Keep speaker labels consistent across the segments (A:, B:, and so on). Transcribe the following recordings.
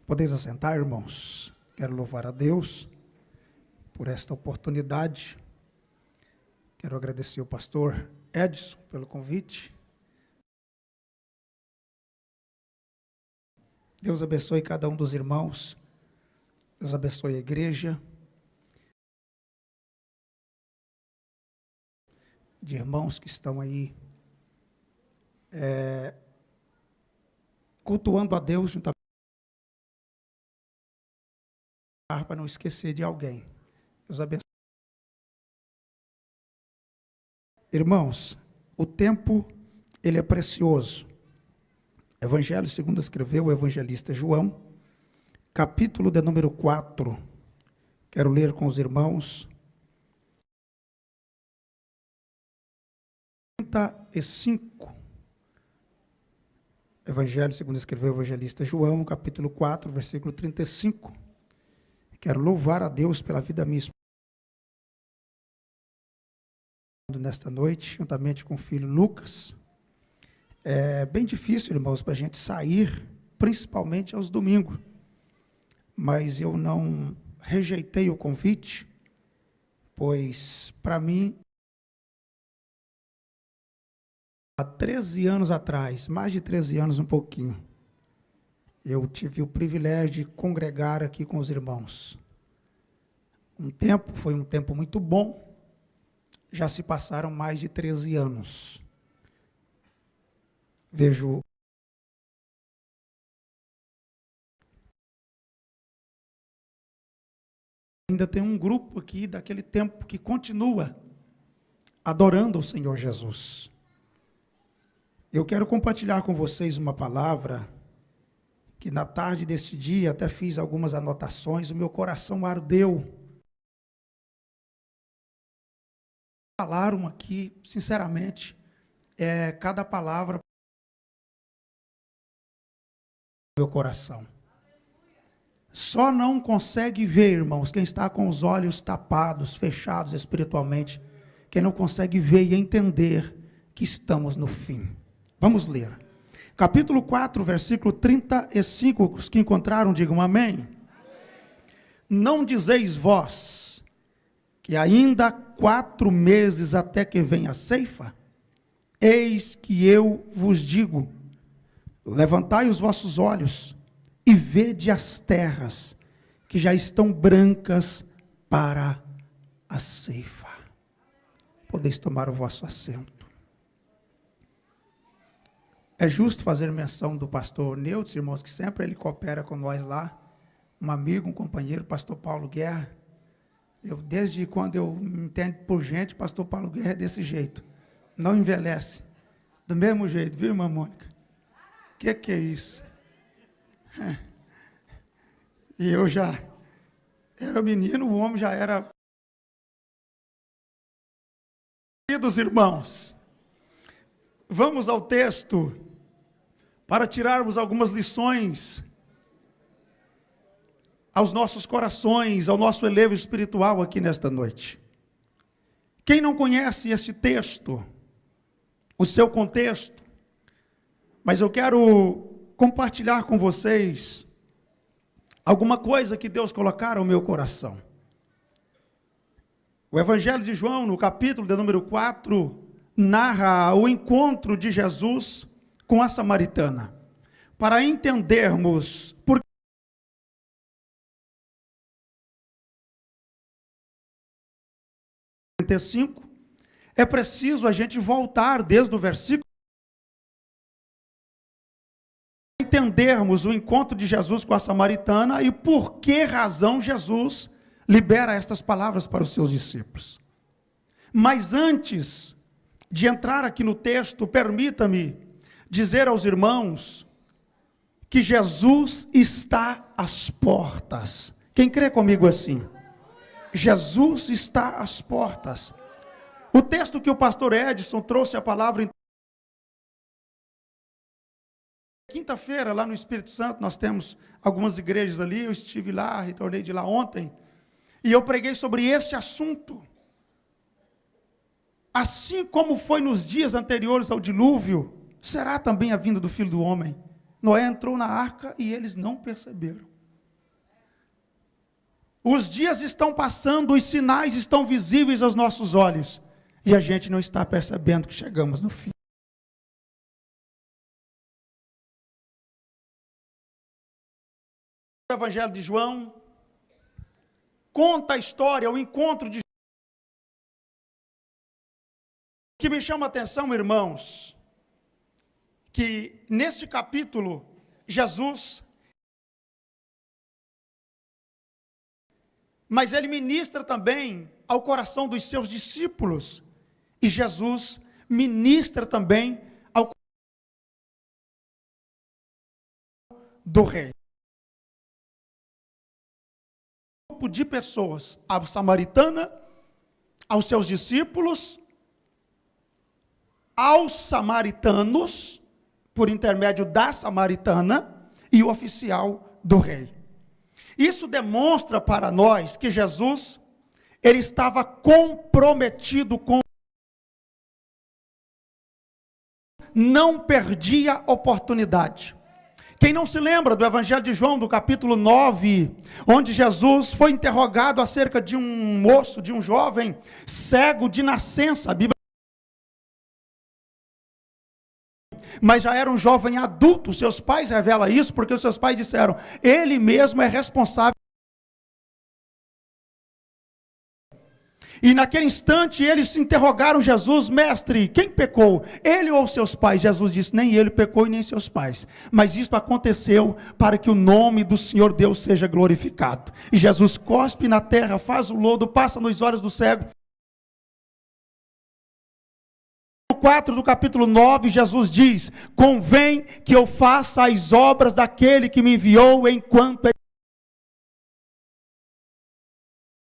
A: Podeis assentar, irmãos. Quero louvar a Deus por esta oportunidade. Quero agradecer ao pastor Edson pelo convite. Deus abençoe cada um dos irmãos. Deus abençoe a igreja. De irmãos que estão aí cultuando a Deus juntamente para não esquecer de alguém. Deus abençoe. Irmãos, o tempo, ele é precioso. Evangelho segundo escreveu o evangelista João, capítulo de número 4. Quero ler com os irmãos. 35. Evangelho segundo escreveu o evangelista João, capítulo 4, versículo 35. Quero louvar a Deus pela vida minha esposa nesta noite, juntamente com o filho Lucas. É bem difícil, irmãos, para a gente sair, principalmente aos domingos. Mas eu não rejeitei o convite, pois, para mim, há 13 anos atrás, mais de 13 anos, um pouquinho, eu tive o privilégio de congregar aqui com os irmãos. Foi um tempo muito bom, já se passaram mais de 13 anos. Vejo ainda tem um grupo aqui daquele tempo que continua adorando o Senhor Jesus. Eu quero compartilhar com vocês uma palavra que na tarde deste dia até fiz algumas anotações, o meu coração ardeu. Falaram aqui, sinceramente, cada palavra do meu coração. Só não consegue ver, irmãos, quem está com os olhos tapados, fechados espiritualmente, quem não consegue ver e entender que estamos no fim. Vamos ler. Capítulo 4, versículo 35, os que encontraram, digam amém. Amém. Não dizeis vós, que ainda 4 meses até que venha a ceifa? Eis que eu vos digo, levantai os vossos olhos, e vede as terras, que já estão brancas para a ceifa. Podeis tomar o vosso assento. É justo fazer menção do pastor Neutz, irmãos, que sempre ele coopera com nós lá, um amigo, um companheiro, pastor Paulo Guerra. Desde quando eu me entendo por gente, pastor Paulo Guerra é desse jeito, não envelhece, do mesmo jeito, viu, irmã Mônica? Que é isso? E eu já era menino, o homem já era. Queridos irmãos, vamos ao texto, para tirarmos algumas lições aos nossos corações, ao nosso elevo espiritual aqui nesta noite. Quem não conhece este texto, o seu contexto, mas eu quero compartilhar com vocês alguma coisa que Deus colocara no meu coração. O Evangelho de João, no capítulo de número 4, narra o encontro de Jesus com a samaritana, para entendermos por que é preciso a gente voltar desde o versículo, entendermos o encontro de Jesus com a samaritana e por que razão Jesus libera estas palavras para os seus discípulos. Mas antes de entrar aqui no texto, permita-me dizer aos irmãos que Jesus está às portas. Quem crê comigo assim? Jesus está às portas. O texto que o pastor Edson trouxe a palavra quinta-feira, lá no Espírito Santo, nós temos algumas igrejas ali, eu estive lá, retornei de lá ontem, e eu preguei sobre este assunto. Assim como foi nos dias anteriores ao dilúvio, será também a vinda do Filho do Homem. Noé entrou na arca e eles não perceberam. Os dias estão passando, os sinais estão visíveis aos nossos olhos, e a gente não está percebendo que chegamos no fim. O Evangelho de João conta a história, o encontro de... O que me chama a atenção, irmãos, que neste capítulo, Jesus, mas ele ministra também ao coração dos seus discípulos, e Jesus ministra também ao do rei. Um grupo de pessoas, a samaritana, aos seus discípulos, aos samaritanos, por intermédio da samaritana, e o oficial do rei. Isso demonstra para nós que Jesus, ele estava comprometido com... Não perdia oportunidade. Quem não se lembra do Evangelho de João, do capítulo 9, onde Jesus foi interrogado acerca de um moço, de um jovem cego de nascença, a Bíblia... Mas já era um jovem adulto, seus pais revelam isso, porque os seus pais disseram, ele mesmo é responsável. E naquele instante eles interrogaram Jesus, mestre, quem pecou? Ele ou seus pais? Jesus disse, nem ele pecou e nem seus pais. Mas isto aconteceu para que o nome do Senhor Deus seja glorificado. E Jesus cospe na terra, faz o lodo, passa nos olhos do cego. 4 do capítulo 9, Jesus diz, convém que eu faça as obras daquele que me enviou enquanto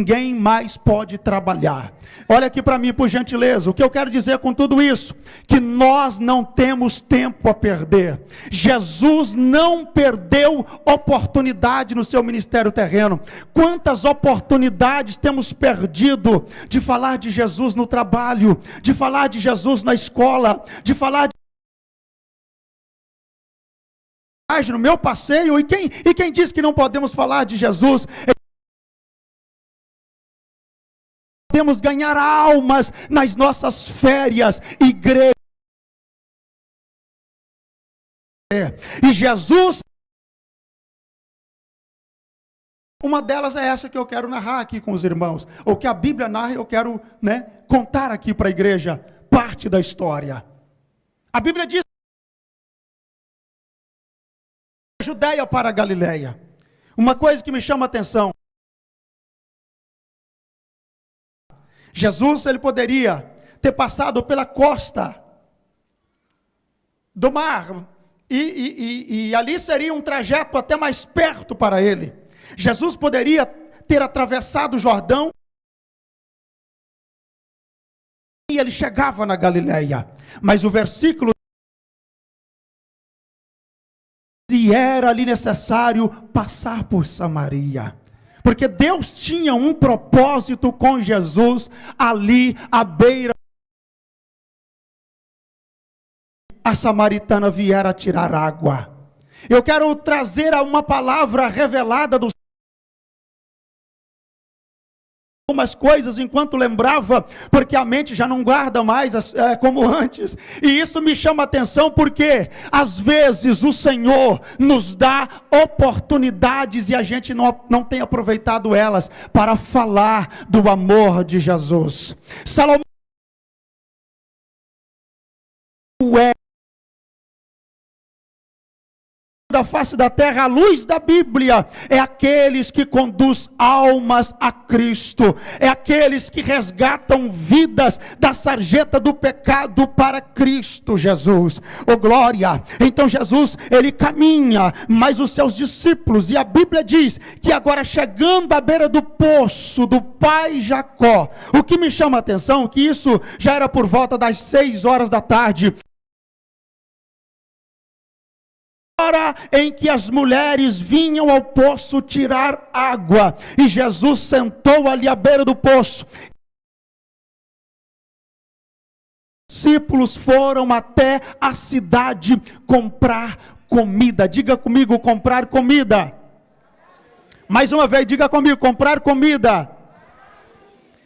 A: ninguém mais pode trabalhar. Olha aqui para mim, por gentileza, o que eu quero dizer com tudo isso? Que nós não temos tempo a perder. Jesus não perdeu oportunidade no seu ministério terreno. Quantas oportunidades temos perdido de falar de Jesus no trabalho, de falar de Jesus na escola, de falar de... no meu passeio, e quem diz que não podemos falar de Jesus? Podemos ganhar almas nas nossas férias, igreja. E Jesus, uma delas é essa que eu quero narrar aqui com os irmãos, ou que a Bíblia narra, eu quero, contar aqui para a igreja, parte da história. A Bíblia diz, Judeia para a Galileia. Uma coisa que me chama a atenção, Jesus, ele poderia ter passado pela costa do mar, e ali seria um trajeto até mais perto para ele. Jesus poderia ter atravessado o Jordão, e ele chegava na Galileia, mas o versículo, se era ali necessário passar por Samaria, porque Deus tinha um propósito com Jesus ali à beira. A samaritana viera tirar água. Eu quero trazer uma palavra revelada do algumas coisas enquanto lembrava, porque a mente já não guarda mais como antes, e isso me chama a atenção, porque às vezes o Senhor nos dá oportunidades e a gente não tem aproveitado elas para falar do amor de Jesus. Salomão é da face da terra, a luz da Bíblia, é aqueles que conduz almas a Cristo, é aqueles que resgatam vidas da sarjeta do pecado para Cristo Jesus. Oh glória! Então Jesus, ele caminha, mas os seus discípulos, e a Bíblia diz que agora chegando à beira do poço do pai Jacó, o que me chama a atenção, que isso já era por volta das 6 horas da tarde, hora em que as mulheres vinham ao poço tirar água, e Jesus sentou ali à beira do poço. Os discípulos foram até a cidade comprar comida. Diga comigo, comprar comida. Mais uma vez, diga comigo, comprar comida.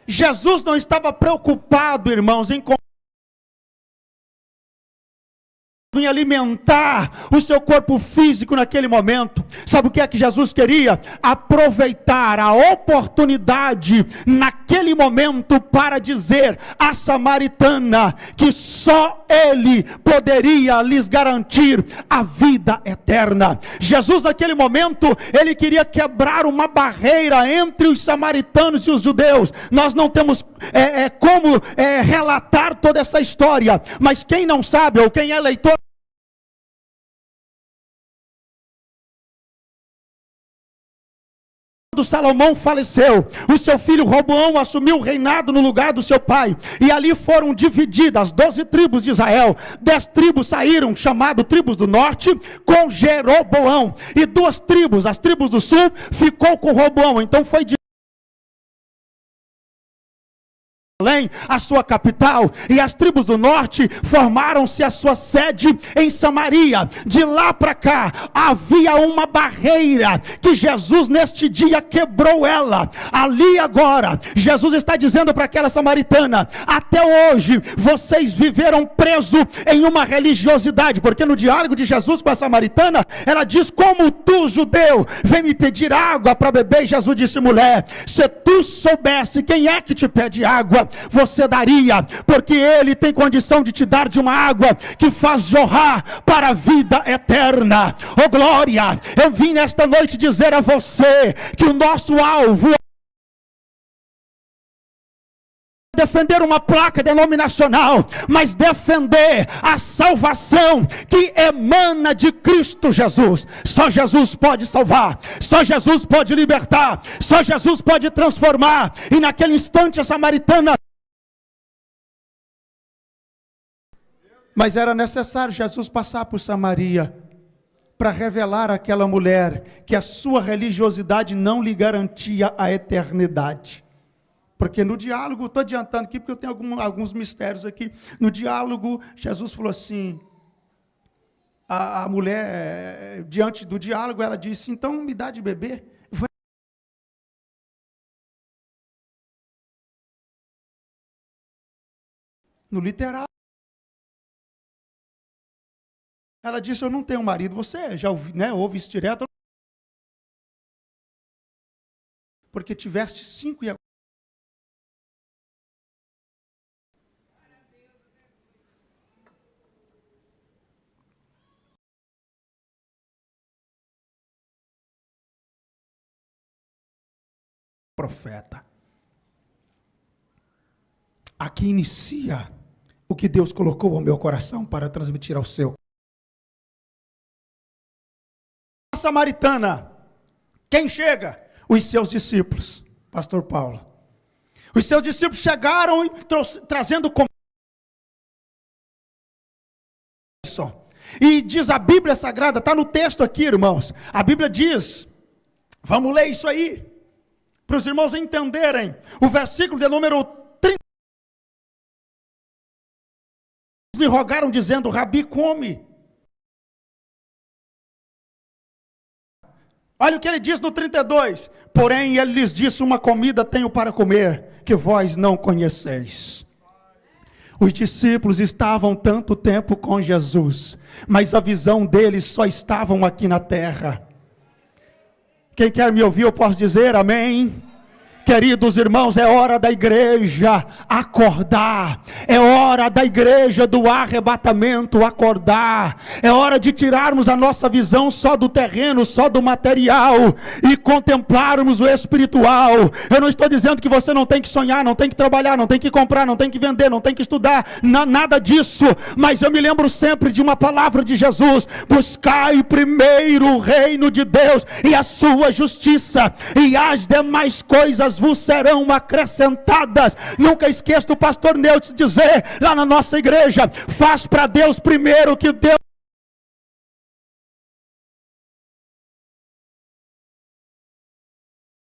A: Jesus não estava preocupado, irmãos, em alimentar o seu corpo físico naquele momento. Sabe o que é que Jesus queria? Aproveitar a oportunidade naquele momento para dizer à samaritana que só ele poderia lhes garantir a vida eterna. Jesus naquele momento, ele queria quebrar uma barreira entre os samaritanos e os judeus. Nós não temos como relatar toda essa história, mas quem não sabe ou quem é leitor quando Salomão faleceu, o seu filho Roboão assumiu o reinado no lugar do seu pai, e ali foram divididas 12 tribos de Israel. 10 tribos saíram, chamado tribos do norte, com Jeroboão, e 2 tribos, as tribos do sul, ficou com Roboão. Então foi a sua capital, e as tribos do norte formaram-se a sua sede em Samaria. De lá para cá havia uma barreira que Jesus neste dia quebrou ela. Ali agora Jesus está dizendo para aquela samaritana: até hoje vocês viveram preso em uma religiosidade, porque no diálogo de Jesus com a samaritana, ela diz: como tu, judeu, vem me pedir água para beber? E Jesus disse: mulher, se tu soubesse quem é que te pede água, você daria, porque ele tem condição de te dar de uma água que faz jorrar para a vida eterna. Oh glória, eu vim nesta noite dizer a você que o nosso alvo é defender uma placa denominacional, mas defender a salvação que emana de Cristo Jesus. Só Jesus pode salvar, só Jesus pode libertar, só Jesus pode transformar. E naquele instante a samaritana, mas era necessário Jesus passar por Samaria para revelar àquela mulher que a sua religiosidade não lhe garantia a eternidade. Porque no diálogo, estou adiantando aqui porque eu tenho alguns mistérios aqui. No diálogo, Jesus falou assim, a mulher, diante do diálogo, ela disse: então me dá de beber. No literal. Ela disse: eu não tenho marido. Você já ouve isso direto? Porque tiveste 5 e agora. Profeta. Aqui inicia o que Deus colocou ao meu coração para transmitir ao seu. A samaritana, quem chega? Os seus discípulos, pastor Paulo. Os seus discípulos chegaram trazendo comida. E diz a Bíblia Sagrada, está no texto aqui, irmãos. A Bíblia diz, vamos ler isso aí, para os irmãos entenderem. O versículo de número 30. Lhe rogaram dizendo: Rabi, come. Olha o que ele diz no 32. Porém ele lhes disse: uma comida tenho para comer, que vós não conheceis. Os discípulos estavam tanto tempo com Jesus, mas a visão deles só estavam aqui na terra. Quem quer me ouvir, eu posso dizer amém? Queridos irmãos, é hora da igreja acordar, é hora da igreja do arrebatamento acordar, é hora de tirarmos a nossa visão só do terreno, só do material, e contemplarmos o espiritual. Eu não estou dizendo que você não tem que sonhar, não tem que trabalhar, não tem que comprar, não tem que vender, não tem que estudar, nada disso, mas eu me lembro sempre de uma palavra de Jesus: buscai primeiro o reino de Deus e a sua justiça, e as demais coisas vos serão acrescentadas. Nunca esqueça do pastor Neutro dizer lá na nossa igreja: faz para Deus primeiro, que Deus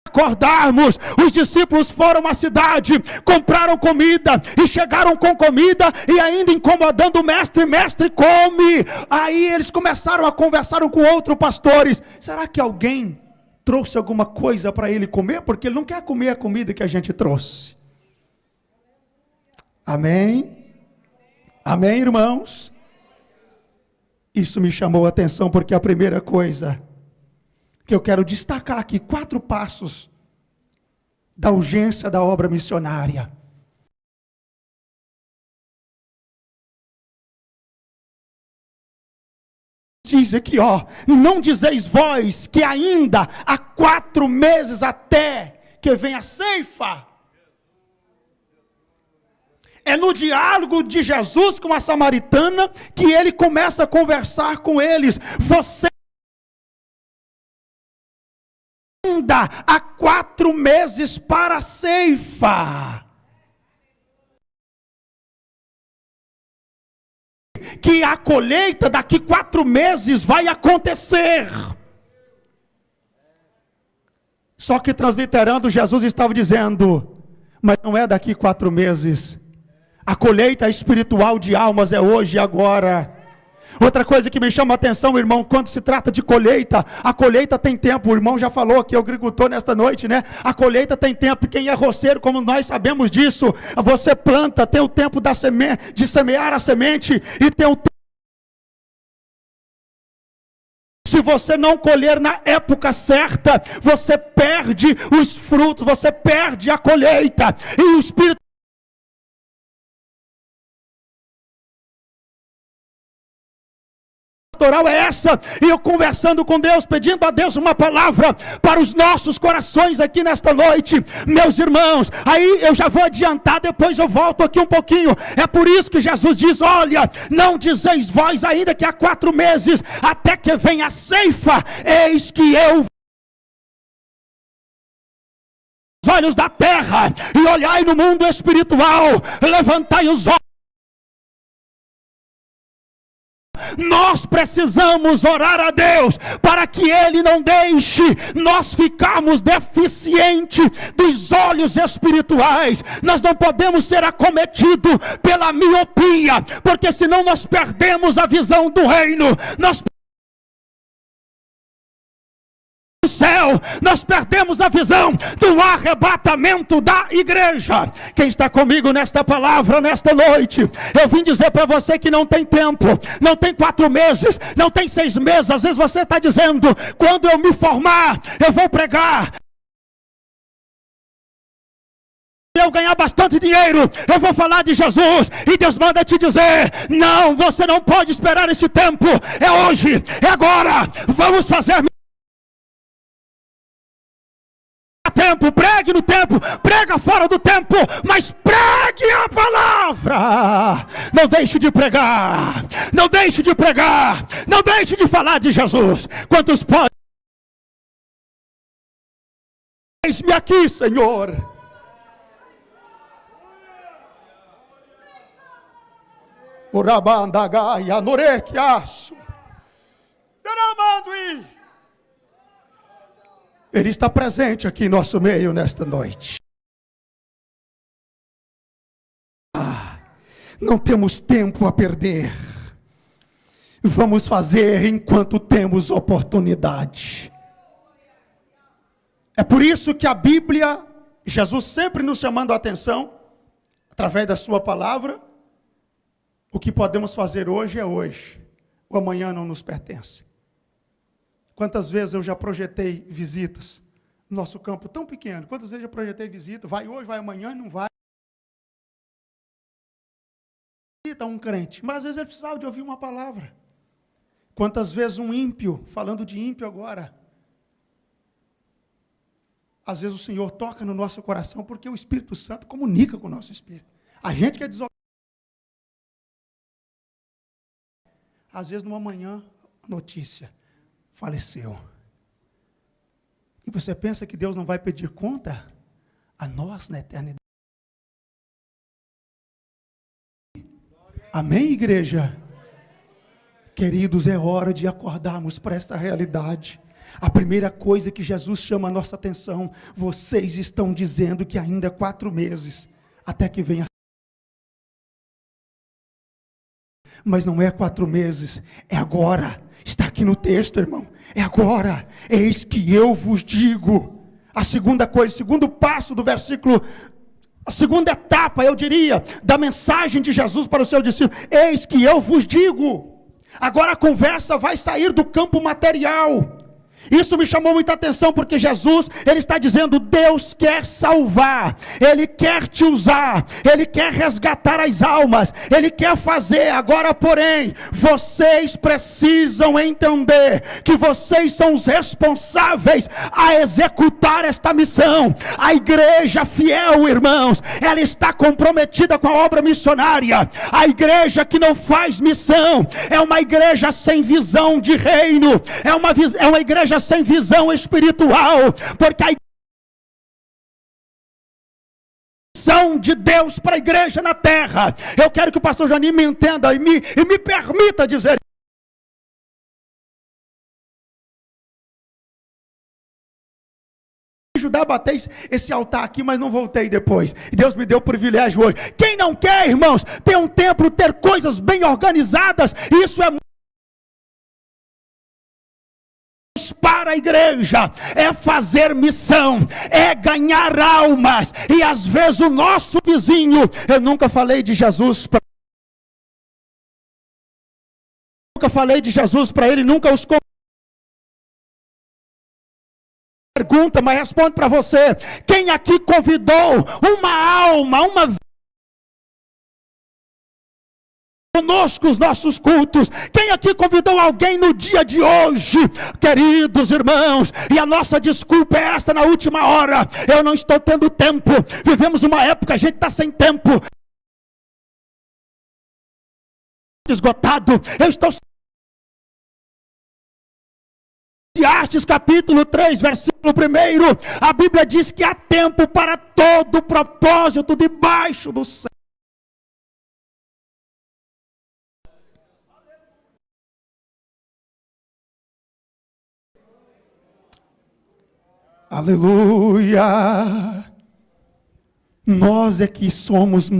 A: acordarmos. Os discípulos foram à cidade, compraram comida e chegaram com comida e ainda incomodando o mestre: mestre, come. Aí eles começaram a conversar com outros pastores: será que alguém trouxe alguma coisa para ele comer, porque ele não quer comer a comida que a gente trouxe. Amém? Amém, irmãos? Isso me chamou a atenção, porque a primeira coisa que eu quero destacar aqui, 4 passos da urgência da obra missionária. Diz aqui, não dizeis vós que ainda há 4 meses até que venha a ceifa. É no diálogo de Jesus com a samaritana que ele começa a conversar com eles. Você ainda há 4 meses para a ceifa. Que a colheita daqui 4 meses vai acontecer. Só que transliterando, Jesus estava dizendo, mas não é daqui 4 meses. A colheita espiritual de almas é hoje e agora. Outra coisa que me chama a atenção, irmão, quando se trata de colheita, a colheita tem tempo. O irmão já falou aqui, o agricultor nesta noite, né? A colheita tem tempo. Quem é roceiro, como nós sabemos disso, você planta, tem o tempo de semear a semente e tem o tempo. Se você não colher na época certa, você perde os frutos, você perde a colheita. E o Espírito pastoral é essa, e eu conversando com Deus, pedindo a Deus uma palavra para os nossos corações aqui nesta noite, meus irmãos. Aí eu já vou adiantar, depois eu volto aqui um pouquinho. É por isso que Jesus diz, olha, não dizeis vós ainda que há 4 meses, até que venha a ceifa, eis que eu os olhos da terra, e olhai no mundo espiritual, levantai os olhos. Nós precisamos orar a Deus para que Ele não deixe nós ficarmos deficientes dos olhos espirituais. Nós não podemos ser acometidos pela miopia, porque senão nós perdemos a visão do reino. Nós perdemos a visão do arrebatamento da igreja. Quem está comigo nesta palavra, nesta noite, eu vim dizer para você que não tem tempo, não tem 4 meses, não tem 6 meses. Às vezes você está dizendo, quando eu me formar, eu vou pregar, eu ganhar bastante dinheiro, eu vou falar de Jesus. E Deus manda te dizer, não, você não pode esperar esse tempo, é hoje, é agora. Vamos fazer tempo, pregue no tempo, prega fora do tempo, mas pregue a palavra. Não deixe de pregar, não deixe de pregar, não deixe de falar de Jesus. Quantos podem? Eis-me aqui, Senhor. Urabandagaia, norequiaço, deramandui. Ele está presente aqui em nosso meio nesta noite. Não temos tempo a perder. Vamos fazer enquanto temos oportunidade. É por isso que a Bíblia, Jesus sempre nos chamando a atenção, através da sua palavra, o que podemos fazer hoje é hoje. O amanhã não nos pertence. Quantas vezes eu já projetei visitas no nosso campo tão pequeno? Quantas vezes eu já projetei visita? Vai hoje, vai amanhã e não vai. Visita um crente, mas às vezes ele precisava de ouvir uma palavra. Quantas vezes um ímpio, falando de ímpio agora, às vezes o Senhor toca no nosso coração, porque o Espírito Santo comunica com o nosso espírito. A gente quer desobediente. Às vezes numa manhã, notícia, faleceu. E você pensa que Deus não vai pedir conta a nós na eternidade? Amém, igreja? Queridos, é hora de acordarmos para esta realidade. A primeira coisa que Jesus chama a nossa atenção, vocês estão dizendo que ainda 4 meses, até que venha. Mas não é 4 meses, é agora. Está aqui no texto, irmão. É agora. Eis que eu vos digo. A segunda coisa, segundo passo do versículo, a segunda etapa, eu diria, da mensagem de Jesus para o seu discípulo. Eis que eu vos digo. Agora a conversa vai sair do campo material. Isso me chamou muita atenção, porque Jesus, ele está dizendo, Deus quer salvar, Ele quer te usar, Ele quer resgatar as almas, Ele quer fazer. Agora porém, vocês precisam entender, que vocês são os responsáveis a executar esta missão. A igreja fiel, irmãos, ela está comprometida com a obra missionária. A igreja que não faz missão, é uma igreja sem visão de reino, é uma igreja sem visão espiritual, porque a missão de Deus para a igreja na terra, eu quero que o pastor Janim me entenda e me permita dizer, ajudar a bater esse altar aqui, mas não voltei depois. Deus me deu o privilégio hoje. Quem não quer, irmãos, ter um templo, ter coisas bem organizadas, isso é para a igreja, é fazer missão, é ganhar almas. E às vezes o nosso vizinho, eu nunca falei de Jesus para ele, nunca os pergunta, mas responde para você: quem aqui convidou uma alma, conosco os nossos cultos? Quem aqui convidou alguém no dia de hoje? Queridos irmãos, e a nossa desculpa é esta na última hora: eu não estou tendo tempo. Vivemos uma época, a gente está sem tempo, esgotado. Eu estou. Eclesiastes capítulo 3, versículo 1, a Bíblia diz que há tempo para todo propósito debaixo do céu. Aleluia! Nós é que somos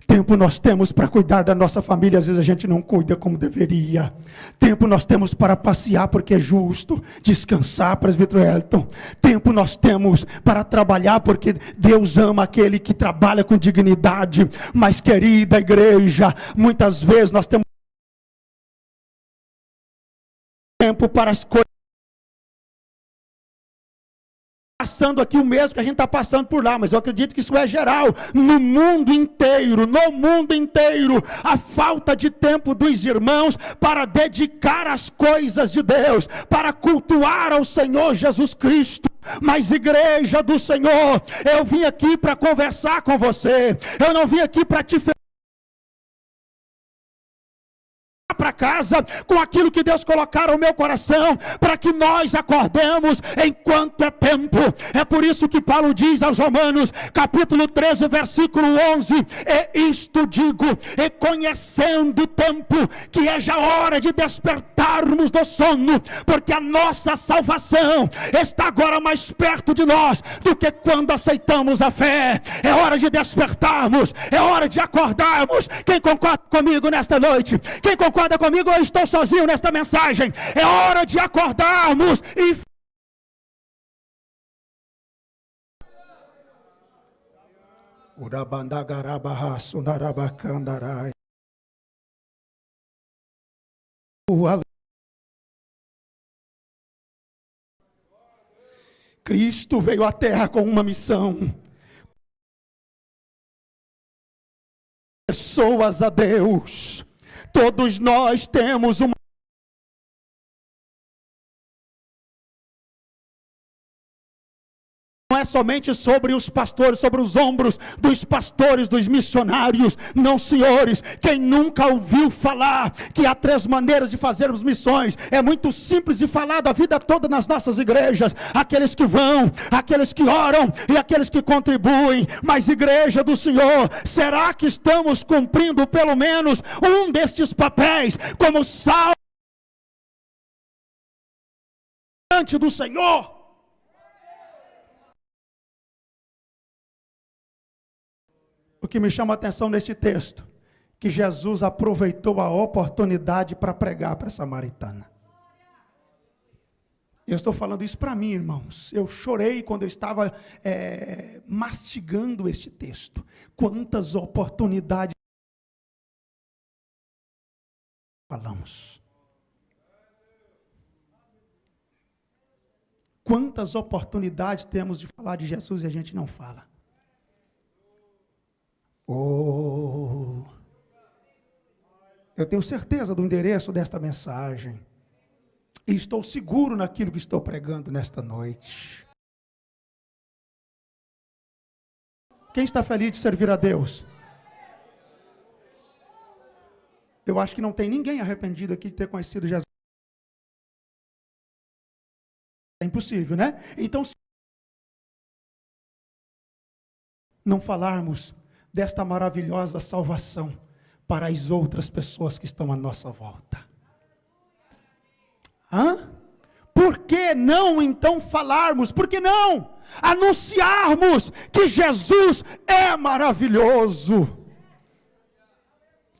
A: tempo nós temos para cuidar da nossa família, às vezes a gente não cuida como deveria. Tempo nós temos para passear, porque é justo, descansar, presbítero Elton. Tempo nós temos para trabalhar, porque Deus ama aquele que trabalha com dignidade. Mas, querida igreja, muitas vezes nós temos tempo para as coisas. Passando aqui o mesmo que a gente está passando por lá, mas eu acredito que isso é geral, no mundo inteiro, a falta de tempo dos irmãos para dedicar as coisas de Deus, para cultuar ao Senhor Jesus Cristo. Mas igreja do Senhor, eu vim aqui para conversar com você, eu não vim aqui para te para casa com aquilo que Deus colocar no meu coração, para que nós acordemos enquanto é tempo. É por isso que Paulo diz aos Romanos, capítulo 13, versículo 11, e isto digo, e conhecendo o tempo, que é já hora de despertarmos do sono, porque a nossa salvação está agora mais perto de nós do que quando aceitamos a fé. É hora de despertarmos, é hora de acordarmos. Quem concorda comigo nesta noite? Quem concorda comigo? Eu estou sozinho nesta mensagem. É hora de acordarmos e Cristo veio à terra com uma missão: pessoas a Deus. Todos nós temos uma. Não é somente sobre os pastores, sobre os ombros dos pastores, dos missionários. Não, senhores, quem nunca ouviu falar que há 3 maneiras de fazermos missões? É muito simples de falar da vida toda nas nossas igrejas: aqueles que vão, aqueles que oram e aqueles que contribuem. Mas igreja do Senhor, será que estamos cumprindo pelo menos um destes papéis como sal diante do Senhor? O que me chama a atenção neste texto, que Jesus aproveitou a oportunidade para pregar para a samaritana. Eu estou falando isso para mim, irmãos. Eu chorei quando eu estava mastigando este texto. Quantas oportunidades falamos. Quantas oportunidades temos de falar de Jesus e a gente não fala. Oh, eu tenho certeza do endereço desta mensagem. E estou seguro naquilo que estou pregando nesta noite. Quem está feliz de servir a Deus? Eu acho que não tem ninguém arrependido aqui de ter conhecido Jesus. É impossível, né? Então, se não falarmos desta maravilhosa salvação para as outras pessoas que estão à nossa volta. Por que não então falarmos? Por que não anunciarmos que Jesus é maravilhoso?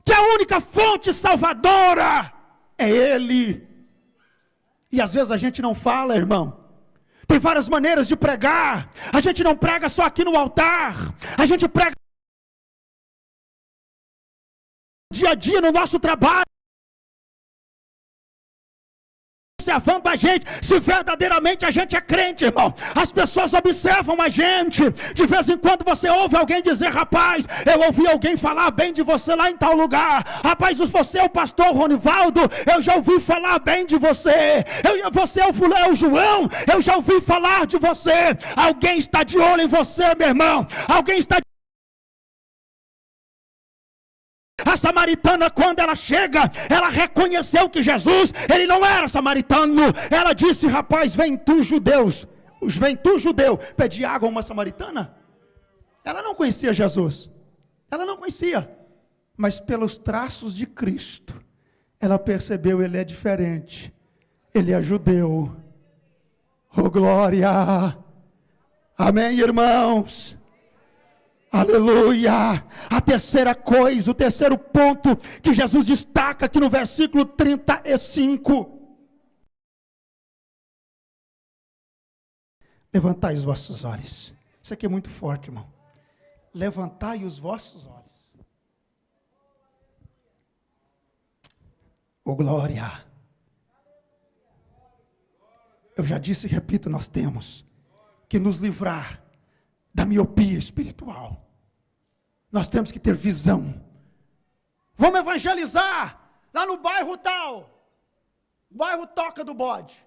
A: Que a única fonte salvadora é Ele. E às vezes a gente não fala, irmão. Tem várias maneiras de pregar. A gente não prega só aqui no altar. A gente prega dia a dia no nosso trabalho. Observando a gente, se verdadeiramente a gente é crente, irmão. As pessoas observam a gente. De vez em quando você ouve alguém dizer: rapaz, eu ouvi alguém falar bem de você lá em tal lugar. Rapaz, você é o pastor Ronivaldo, eu já ouvi falar bem de você. Você é o João, eu já ouvi falar de você. Alguém está de olho em você, meu irmão. Alguém está. A samaritana, quando ela chega, ela reconheceu que Jesus, ele não era samaritano. Ela disse: rapaz, vem tu judeu, pedir água a uma samaritana? Ela não conhecia Jesus, ela não conhecia, mas pelos traços de Cristo, ela percebeu: ele é diferente, ele é judeu. Oh glória, amém, irmãos. Aleluia. A terceira coisa, o terceiro ponto que Jesus destaca aqui no versículo 35. Levantai os vossos olhos. Isso aqui é muito forte, irmão. Levantai os vossos olhos. Oh glória. Eu já disse e repito, nós temos que nos livrar da miopia espiritual. Nós temos que ter visão. Vamos evangelizar lá no bairro tal, bairro Toca do Bode.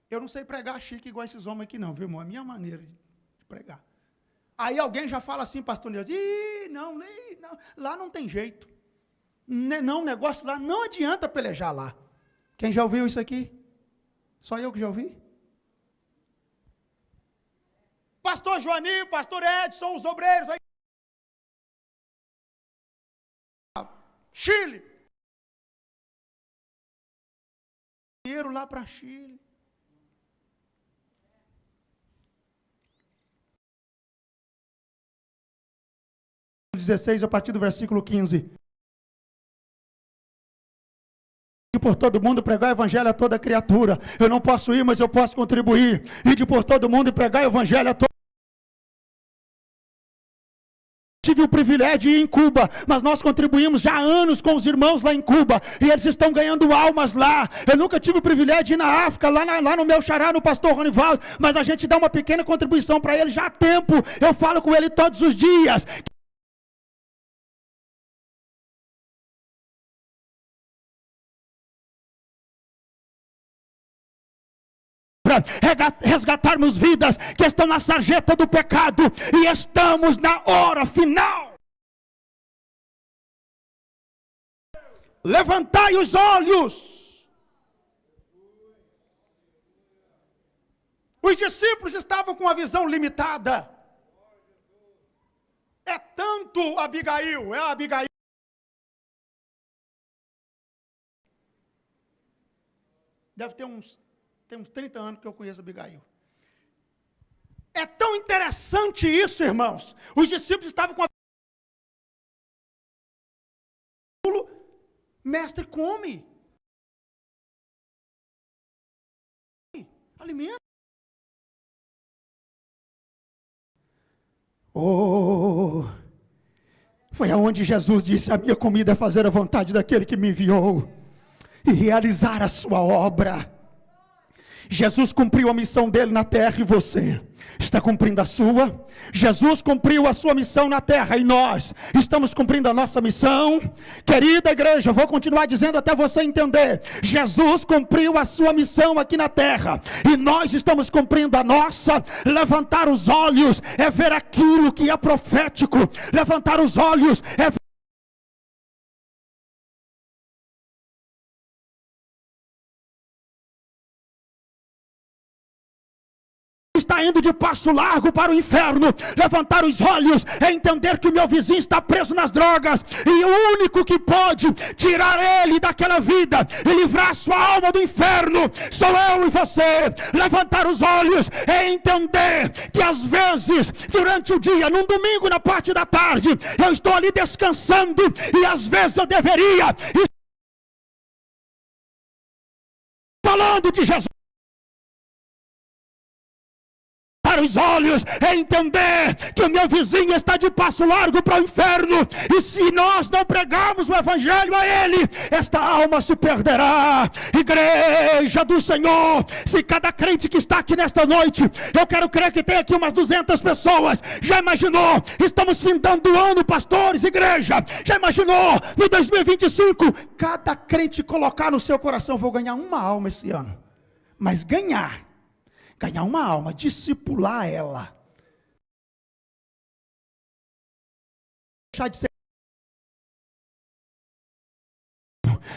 A: Eu não sei pregar chique igual esses homens aqui não, viu, irmão? É a minha maneira de pregar. Aí alguém já fala assim, pastor Neus: não, lá não tem jeito. Não, negócio lá, não adianta pelejar lá. Quem já ouviu isso aqui? Só eu que já ouvi? Pastor Joaninho, pastor Edson, os obreiros aí. Chile. Dinheiro lá para Chile. A partir do versículo 15. E por todo mundo pregar o evangelho a toda criatura. Eu não posso ir, mas eu posso contribuir. E de por todo mundo pregar o evangelho a toda. Tive o privilégio de ir em Cuba, mas nós contribuímos já há anos com os irmãos lá em Cuba, e eles estão ganhando almas lá. Eu nunca tive o privilégio de ir na África, lá no meu xará, no pastor Ronivaldo, mas a gente dá uma pequena contribuição para ele já há tempo. Eu falo com ele todos os dias. Resgatarmos vidas que estão na sarjeta do pecado, e estamos na hora final. Levantai os olhos. Os discípulos estavam com a visão limitada. É tanto Abigail, deve ter uns 30 anos que eu conheço a Abigail. É tão interessante isso, irmãos. Os discípulos estavam com a... Mestre, come. Alimenta. Oh, foi aonde Jesus disse: a minha comida é fazer a vontade daquele que me enviou e realizar a sua obra. Jesus cumpriu a missão dele na terra e você está cumprindo a sua. Jesus cumpriu a sua missão na terra e nós estamos cumprindo a nossa missão. Querida igreja, eu vou continuar dizendo até você entender. Jesus cumpriu a sua missão aqui na terra e nós estamos cumprindo a nossa. Levantar os olhos é ver aquilo que é profético. Levantar os olhos é ver está indo de passo largo para o inferno. Levantar os olhos é entender que o meu vizinho está preso nas drogas e o único que pode tirar ele daquela vida e livrar a sua alma do inferno sou eu e você. Levantar os olhos é entender que às vezes durante o dia, num domingo na parte da tarde, eu estou ali descansando e às vezes eu deveria estar falando de Jesus. Os olhos é entender que o meu vizinho está de passo largo para o inferno e se nós não pregarmos o evangelho a ele, esta alma se perderá. Igreja do Senhor, se cada crente que está aqui nesta noite, eu quero crer que tem aqui umas 200 pessoas, já imaginou, estamos findando o ano, pastores, igreja, já imaginou, no 2025, cada crente colocar no seu coração: vou ganhar uma alma esse ano, mas ganhar uma alma, discipular ela. Deixar de ser.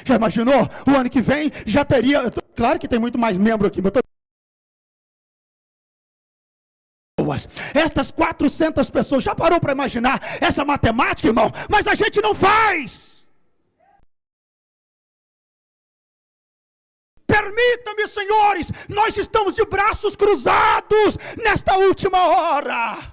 A: Já imaginou? O ano que vem já teria. Claro que tem muito mais membro aqui, mas estas 400 pessoas, já parou para imaginar essa matemática, irmão? Mas a gente não faz. Permita-me, senhores, nós estamos de braços cruzados nesta última hora.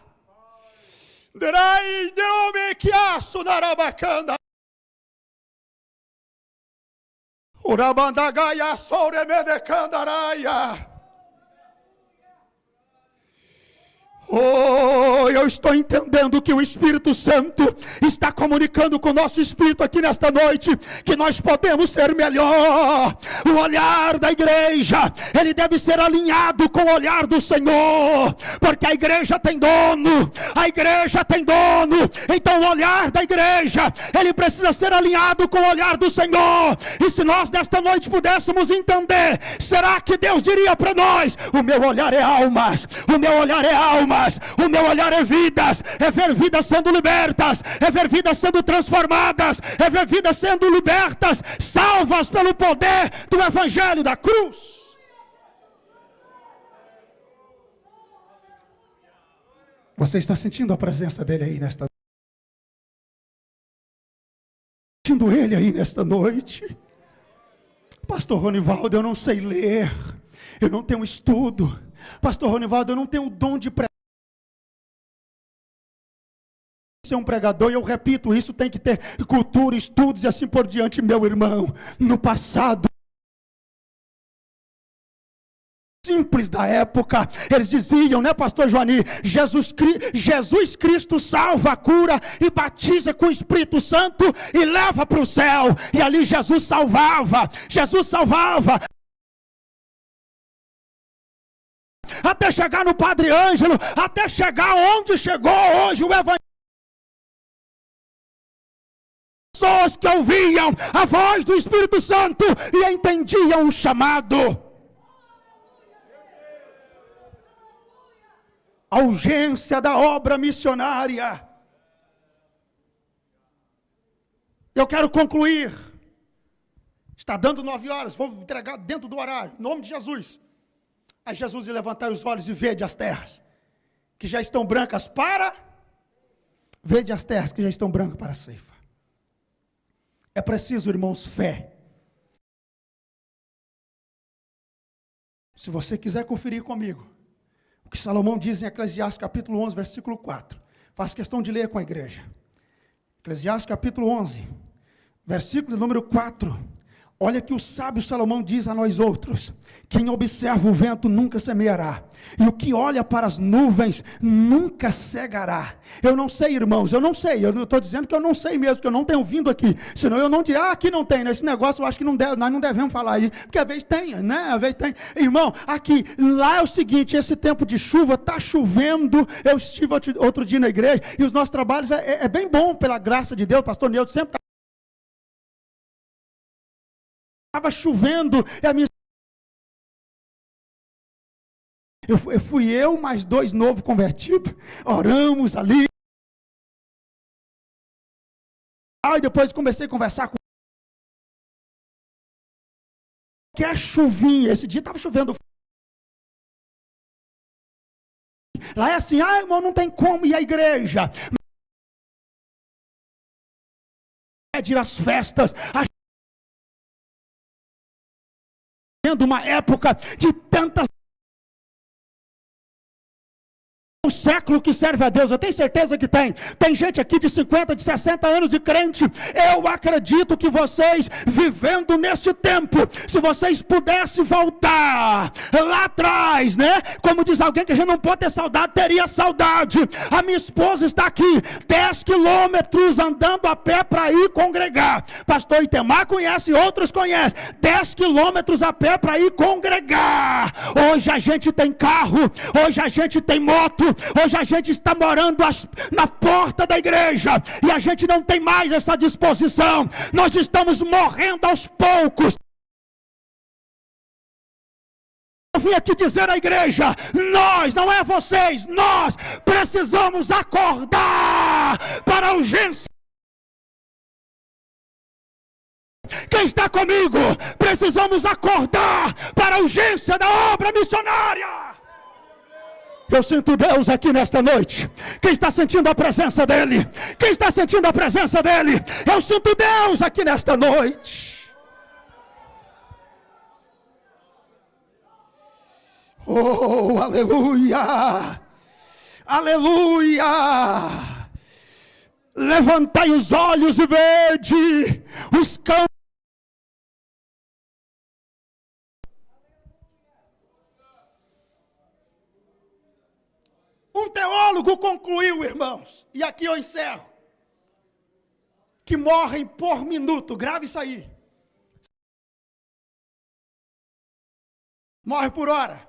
A: Oh, eu estou entendendo que o Espírito Santo está comunicando com o nosso espírito aqui nesta noite, que nós podemos ser melhor. O olhar da igreja, ele deve ser alinhado com o olhar do Senhor, porque a igreja tem dono, então o olhar da igreja, ele precisa ser alinhado com o olhar do Senhor. E se nós nesta noite pudéssemos entender, será que Deus diria para nós: o meu olhar é almas, o meu olhar é almas, o meu olhar é vidas, é ver vidas sendo libertas, é ver vidas sendo transformadas, é ver vidas sendo libertas, salvas pelo poder do evangelho da cruz. Você está sentindo a presença dele aí nesta noite? Sentindo ele aí nesta noite? Pastor Ronivaldo, eu não sei ler, eu não tenho estudo. Pastor Ronivaldo, eu não tenho o dom de pregar. Ser um pregador, e eu repito, isso tem que ter cultura, estudos e assim por diante. Meu irmão, no passado simples da época, eles diziam, né, pastor Joani, Jesus Cristo salva, cura e batiza com o Espírito Santo e leva para o céu. E ali Jesus salvava até chegar no Padre Ângelo, até chegar onde chegou hoje o evangelho. Pessoas que ouviam a voz do Espírito Santo e entendiam o chamado. A urgência da obra missionária. Eu quero concluir. Está dando 9 horas, vou entregar dentro do horário, em nome de Jesus. Aí Jesus ia levantar os olhos e vede as terras que já estão brancas para... Vede as terras que já estão brancas para a ceifa. É preciso, irmãos, fé. Se você quiser conferir comigo, que Salomão diz em Eclesiastes capítulo 11, versículo 4. Faço questão de ler com a igreja. Eclesiastes capítulo 11, versículo número 4. Olha que o sábio Salomão diz a nós outros: quem observa o vento nunca semeará, e o que olha para as nuvens nunca cegará. Eu não sei, irmãos, eu não sei, eu estou dizendo que eu não sei mesmo, que eu não tenho vindo aqui, senão eu não diria, aqui não tem, esse negócio eu acho que não deve, nós não devemos falar aí, porque às vezes tem, né, às vezes tem. Irmão, aqui, lá é o seguinte, esse tempo de chuva, está chovendo, eu estive outro dia na igreja, e os nossos trabalhos é bem bom, pela graça de Deus, pastor Neudo sempre estava chovendo, e a minha... fui eu mais 2 novos convertidos, oramos ali, aí depois comecei a conversar com que é chuvinha, esse dia estava chovendo, lá é assim, irmão, não tem como ir à igreja, pedir as festas, uma época de tantas o século que serve a Deus, eu tenho certeza que tem gente aqui de 50, de 60 anos de crente. Eu acredito que vocês, vivendo neste tempo, se vocês pudessem voltar lá atrás, né, como diz alguém que a gente não pode ter saudade, teria saudade. A minha esposa está aqui 10 quilômetros andando a pé para ir congregar. Pastor Itemar conhece, outros conhecem, 10 quilômetros a pé para ir congregar. Hoje a gente tem carro, hoje a gente tem moto, hoje a gente está morando na porta da igreja, e a gente não tem mais essa disposição, nós estamos morrendo aos poucos. Eu vim aqui dizer à igreja, nós, não é vocês, nós precisamos acordar para a urgência. Quem está comigo? Precisamos acordar para a urgência da obra missionária. Eu sinto Deus aqui nesta noite. Quem está sentindo a presença dEle? Quem está sentindo a presença dEle? Eu sinto Deus aqui nesta noite. Oh, aleluia! Aleluia! Levantai os olhos e vede os campos. Um teólogo concluiu, irmãos, e aqui eu encerro, que morrem por minuto, grave isso aí. Morre por hora.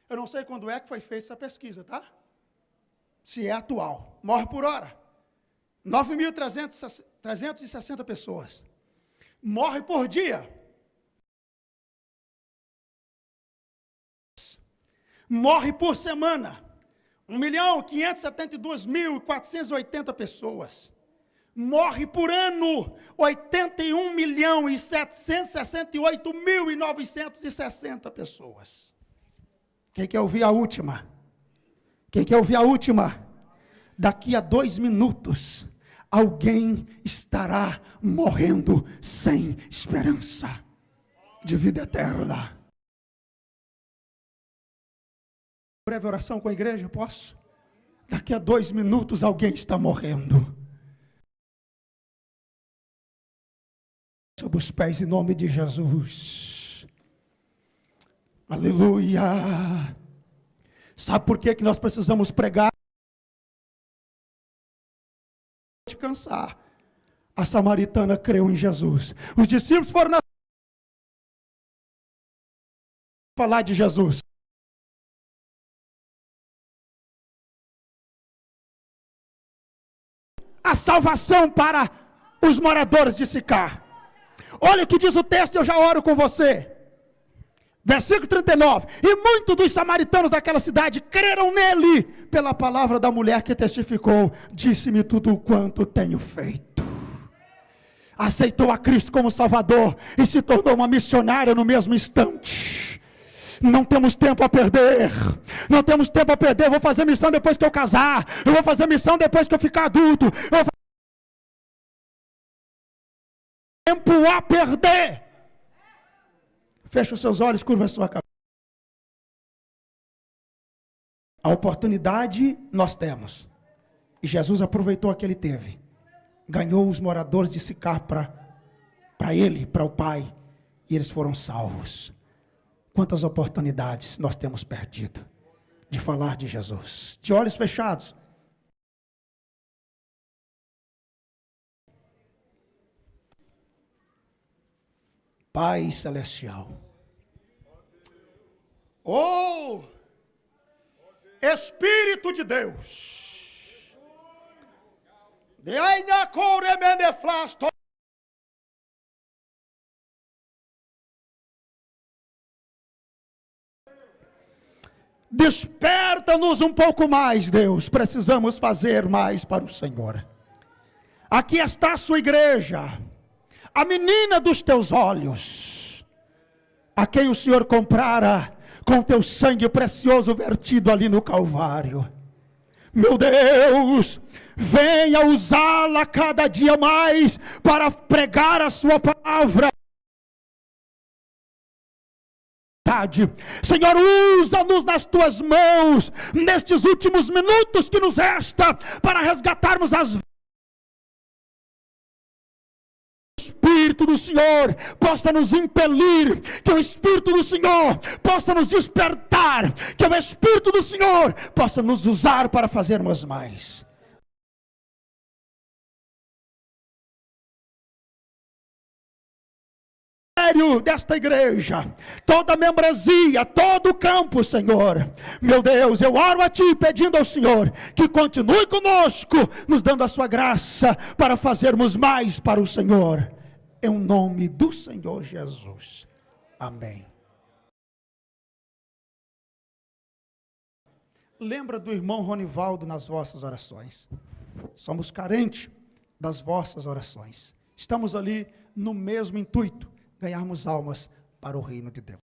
A: Eu não sei quando é que foi feita essa pesquisa, tá? Se é atual. Morre por hora. 9.360 pessoas. Morre por dia. Morre por semana. 1.572.480 pessoas. Morre por ano 81.768.960 pessoas. Quem quer ouvir a última? Quem quer ouvir a última? Daqui a 2 minutos, alguém estará morrendo sem esperança de vida eterna. Breve oração com a igreja, posso? Daqui a 2 minutos alguém está morrendo. Sob os pés em nome de Jesus. Aleluia. Sabe por que nós precisamos pregar? De cansar. A samaritana creu em Jesus. Os discípulos foram falar de Jesus. A salvação para os moradores de Sicar. Olha o que diz o texto, eu já oro com você. Versículo 39. E muitos dos samaritanos daquela cidade creram nele, pela palavra da mulher que testificou, disse-me tudo o quanto tenho feito. Aceitou a Cristo como Salvador e se tornou uma missionária no mesmo instante. Não temos tempo a perder. Não temos tempo a perder. Eu vou fazer missão depois que eu casar. Eu vou fazer missão depois que eu ficar adulto. Eu vou... Tempo a perder. Feche os seus olhos, curva a sua cabeça. A oportunidade nós temos. E Jesus aproveitou a que ele teve. Ganhou os moradores de Sicar para ele, para o Pai. E eles foram salvos. Quantas oportunidades nós temos perdido de falar de Jesus. De olhos fechados. Pai Celestial. Oh, Espírito de Deus. De ainda corremende flasto. Desperta-nos um pouco mais, Deus. Precisamos fazer mais para o Senhor. Aqui está a sua igreja, a menina dos teus olhos, a quem o Senhor comprara com teu sangue precioso vertido ali no Calvário. Meu Deus, venha usá-la cada dia mais para pregar a sua palavra. Senhor, usa-nos nas tuas mãos, nestes últimos minutos que nos resta, para resgatarmos as vidas. O Espírito do Senhor possa nos impelir, que o Espírito do Senhor possa nos despertar, que o Espírito do Senhor possa nos usar para fazermos mais. Desta igreja, toda a membresia, todo o campo, Senhor, meu Deus, eu oro a Ti, pedindo ao Senhor, que continue conosco, nos dando a sua graça, para fazermos mais para o Senhor, em nome do Senhor Jesus, amém. Lembra do irmão Ronivaldo nas vossas orações, somos carentes das vossas orações, estamos ali no mesmo intuito, ganharmos almas para o reino de Deus.